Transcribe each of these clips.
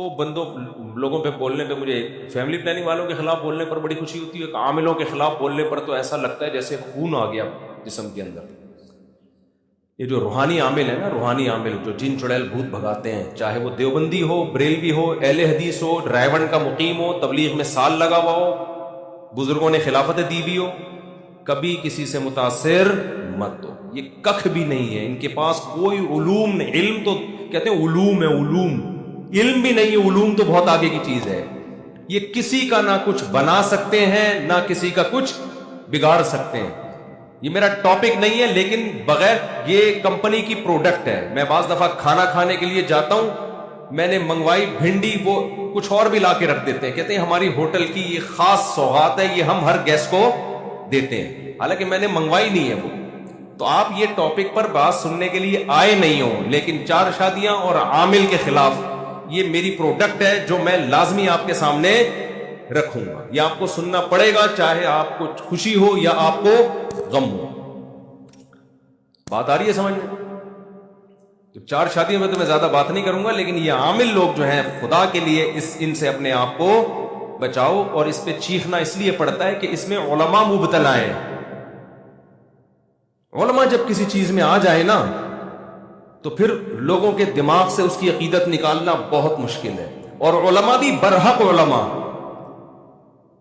تو بندوں لوگوں پہ بولنے پہ مجھے فیملی پلاننگ والوں کے خلاف بولنے پر بڑی خوشی ہوتی ہے، عاملوں کے خلاف بولنے پر تو ایسا لگتا ہے جیسے خون آ گیا جسم کے اندر۔ یہ جو روحانی عامل ہے نا، روحانی عامل جو جن چڑیل بھوت بھگاتے ہیں، چاہے وہ دیوبندی ہو، بریلوی ہو، اہل حدیث ہو، رائیونڈ کا مقیم ہو، تبلیغ میں سال لگا ہوا ہو، بزرگوں نے خلافت دی ہوئی ہو، کبھی کسی سے متاثر مت ہو۔ یہ ککھ بھی نہیں ہے ان کے پاس، کوئی علوم نہیں۔ علم تو کہتے ہیں علوم ہے، علوم، علم بھی نہیں ہے، علوم تو بہت آگے کی چیز ہے۔ یہ کسی کا نہ کچھ بنا سکتے ہیں، نہ کسی کا کچھ بگاڑ سکتے ہیں۔ یہ میرا ٹاپک نہیں ہے، لیکن بغیر یہ کمپنی کی پروڈکٹ ہے۔ میں بعض دفعہ کھانا کھانے کے لیے جاتا ہوں، میں نے منگوائی بھنڈی، وہ کچھ اور بھی لا کے رکھ دیتے ہیں، کہتے ہیں ہماری ہوٹل کی یہ خاص سوغات ہے، یہ ہم ہر گیسٹ کو دیتے ہیں، حالانکہ میں نے منگوائی نہیں ہے وہ۔ تو آپ یہ ٹاپک پر بات سننے کے لیے آئے نہیں ہو، لیکن چار شادیاں اور عامل کے خلاف یہ میری پروڈکٹ ہے جو میں لازمی آپ کے سامنے رکھوں گا۔ یہ آپ کو سننا پڑے گا، چاہے آپ کو خوشی ہو یا آپ کو غم ہو۔ بات آ رہی ہے سمجھ میں؟ تو چار شادیوں میں تو میں زیادہ بات نہیں کروں گا، لیکن یہ عامل لوگ جو ہیں، خدا کے لیے ان سے اپنے آپ کو بچاؤ۔ اور اس پہ چیخنا اس لیے پڑتا ہے کہ اس میں علماء مبتلا ہیں۔ علماء جب کسی چیز میں آ جائے نا، تو پھر لوگوں کے دماغ سے اس کی عقیدت نکالنا بہت مشکل ہے۔ اور علماء بھی برحق علماء،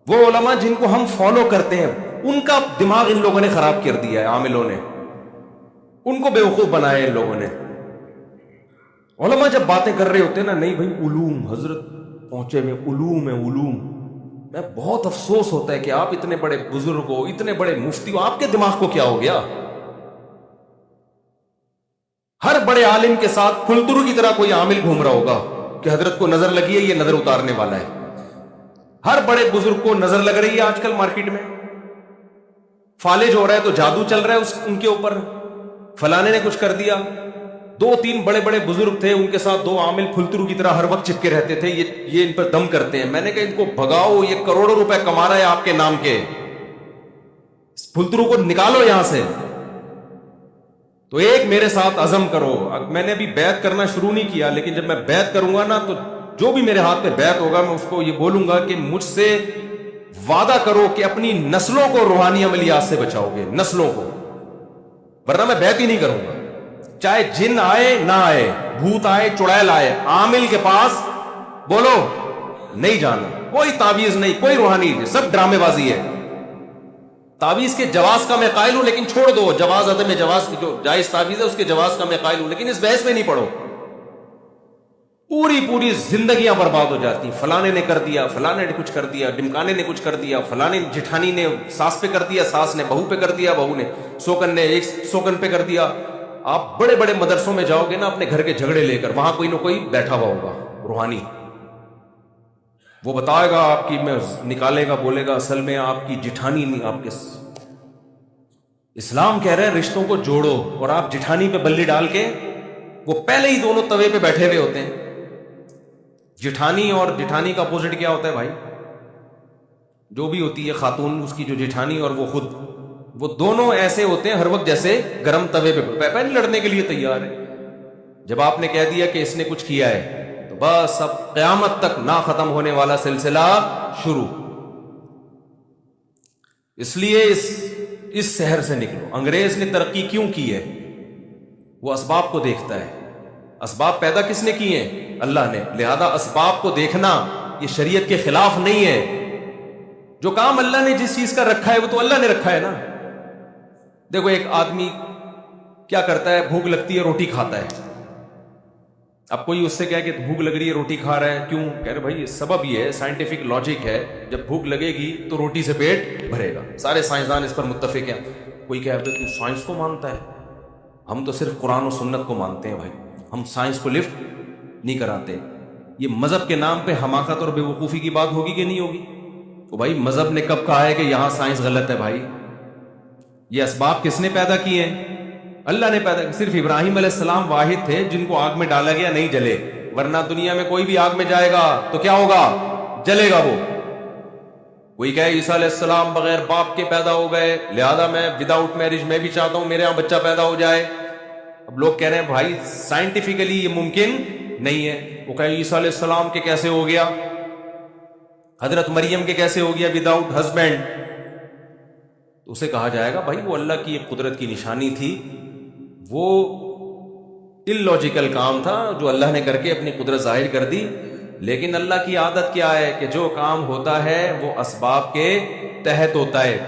وہ علماء جن کو ہم فالو کرتے ہیں، ان کا دماغ ان لوگوں نے خراب کر دیا ہے، عاملوں نے ان کو بیوقوف بنایا ہے ان لوگوں نے۔ علماء جب باتیں کر رہے ہوتے ہیں نا، نہیں بھائی علوم، حضرت پہنچے میں علوم ہے، علوم، میں بہت افسوس ہوتا ہے کہ آپ اتنے بڑے بزرگ ہو، اتنے بڑے مفتی ہو، آپ کے دماغ کو کیا ہو گیا؟ ہر بڑے عالم کے ساتھ کلترو کی طرح کوئی عامل گھوم رہا ہوگا کہ حضرت کو نظر لگی ہے، یہ نظر اتارنے والا ہے۔ ہر بڑے بزرگ کو نظر لگ رہی ہے آج کل مارکیٹ میں، فالج ہو رہا ہے تو جادو چل رہا ہے ان کے اوپر، فلانے نے کچھ کر دیا۔ دو تین بڑے بڑے بزرگ تھے، ان کے ساتھ دو عامل پھلترو کی طرح ہر وقت چپکے رہتے تھے، یہ ان پر دم کرتے ہیں۔ میں نے کہا ان کو بھگاؤ، یہ کروڑوں روپے کما رہا ہے آپ کے نام کے، پھلترو کو نکالو یہاں سے۔ تو ایک میرے ساتھ عزم کرو، میں نے ابھی بیعت کرنا شروع نہیں کیا، لیکن جب میں بیعت کروں گا نا، تو جو بھی میرے ہاتھ میں بیعت ہوگا میں اس کو یہ بولوں گا کہ مجھ سے وعدہ کرو کہ اپنی نسلوں کو روحانی عملیات سے بچاؤ گے، نسلوں کو، ورنہ میں بیعت ہی نہیں کروں گا۔ چاہے جن آئے نہ آئے، بھوت آئے، چڑیل آئے، عامل کے پاس بولو نہیں جانا، کوئی تعویذ نہیں، کوئی روحانی نہیں، سب ڈرامے بازی ہے۔ تعویذ کے جواز کا میں قائل ہوں، لیکن چھوڑ دو، جواز عدم جواز کی جو جائز تعویذ ہے اس کے جواز کا میں قائل ہوں، لیکن اس بحث میں نہیں پڑھو۔ پوری زندگیاں برباد ہو جاتی ہیں، فلانے نے کر دیا، فلانے نے کچھ کر دیا، ڈمکانے نے کچھ کر دیا، فلانے جٹھانی نے ساس پہ کر دیا، ساس نے بہو پہ کر دیا، بہو نے سوکن نے ایک سوکن پہ کر دیا۔ آپ بڑے بڑے مدرسوں میں جاؤ گے نا اپنے گھر کے جھگڑے لے کر، وہاں کوئی نہ کوئی بیٹھا ہوا ہوگا روحانی، وہ بتائے گا آپ کی، میں نکالے گا، بولے گا اصل میں آپ کی جٹھانی نہیں، آپ کے اسلام کہہ رہے ہیں رشتوں کو جوڑو، اور آپ جٹھانی پہ بلی ڈال کے، وہ پہلے ہی دونوں توے پہ بیٹھے ہوئے ہوتے ہیں۔ جٹھانی اور جٹھانی کا اپوزٹ کیا ہوتا ہے بھائی؟ جو بھی ہوتی ہے خاتون، اس کی جو جٹھانی اور وہ خود، وہ دونوں ایسے ہوتے ہیں ہر وقت جیسے گرم توے پہ پہلے لڑنے کے لیے تیار ہے۔ جب آپ نے کہہ دیا کہ اس نے کچھ کیا ہے، تو بس اب قیامت تک نہ ختم ہونے والا سلسلہ شروع۔ اس لیے اس شہر سے نکلو۔ انگریز نے ترقی کیوں کی ہے؟ وہ اسباب کو دیکھتا ہے۔ اسباب پیدا کس نے کیے ہیں؟ اللہ نے۔ لہذا اسباب کو دیکھنا یہ شریعت کے خلاف نہیں ہے۔ جو کام اللہ نے جس چیز کا رکھا ہے وہ تو اللہ نے رکھا ہے نا۔ دیکھو ایک آدمی کیا کرتا ہے، بھوک لگتی ہے روٹی کھاتا ہے۔ اب کوئی اس سے کہے کہ بھوک لگ رہی ہے روٹی کھا رہا ہے کیوں؟ کہہ رہے بھائی سبب یہ ہے، سائنٹیفک لاجک ہے، جب بھوک لگے گی تو روٹی سے پیٹ بھرے گا۔ سارے سائنسدان اس پر متفق ہیں۔ کوئی کہتا ہے تو سائنس کو مانتا ہے، ہم تو صرف قرآن و سنت کو مانتے ہیں بھائی، ہم سائنس کو لفٹ نہیں کراتے۔ یہ مذہب کے نام پہ حماقت اور بے وقوفی کی بات ہوگی کہ نہیں ہوگی؟ تو بھائی مذہب نے کب کہا ہے کہ یہاں سائنس غلط ہے؟ بھائی یہ اسباب کس نے پیدا کیے ہیں؟ اللہ نے پیدا کیا۔ صرف ابراہیم علیہ السلام واحد تھے جن کو آگ میں ڈالا گیا نہیں جلے، ورنہ دنیا میں کوئی بھی آگ میں جائے گا تو کیا ہوگا؟ جلے گا وہ۔ کوئی کہے عیسیٰ علیہ السلام بغیر باپ کے پیدا ہو گئے، لہذا میں وداؤٹ میرج میں بھی چاہتا ہوں میرے یہاں بچہ پیدا ہو جائے۔ اب لوگ کہہ رہے ہیں بھائی سائنٹیفکلی یہ ممکن نہیں ہے. وہ کہے عیسیٰ علیہ السلام کے کیسے ہو گیا, حضرت مریم کے کیسے ہو گیا وداؤٹ ہسبینڈ؟ تو اسے کہا جائے گا بھائی وہ اللہ کی ایک قدرت کی نشانی تھی, وہ اللاجیکل کام تھا جو اللہ نے کر کے اپنی قدرت ظاہر کر دی. لیکن اللہ کی عادت کیا ہے کہ جو کام ہوتا ہے وہ اسباب کے تحت ہوتا ہے.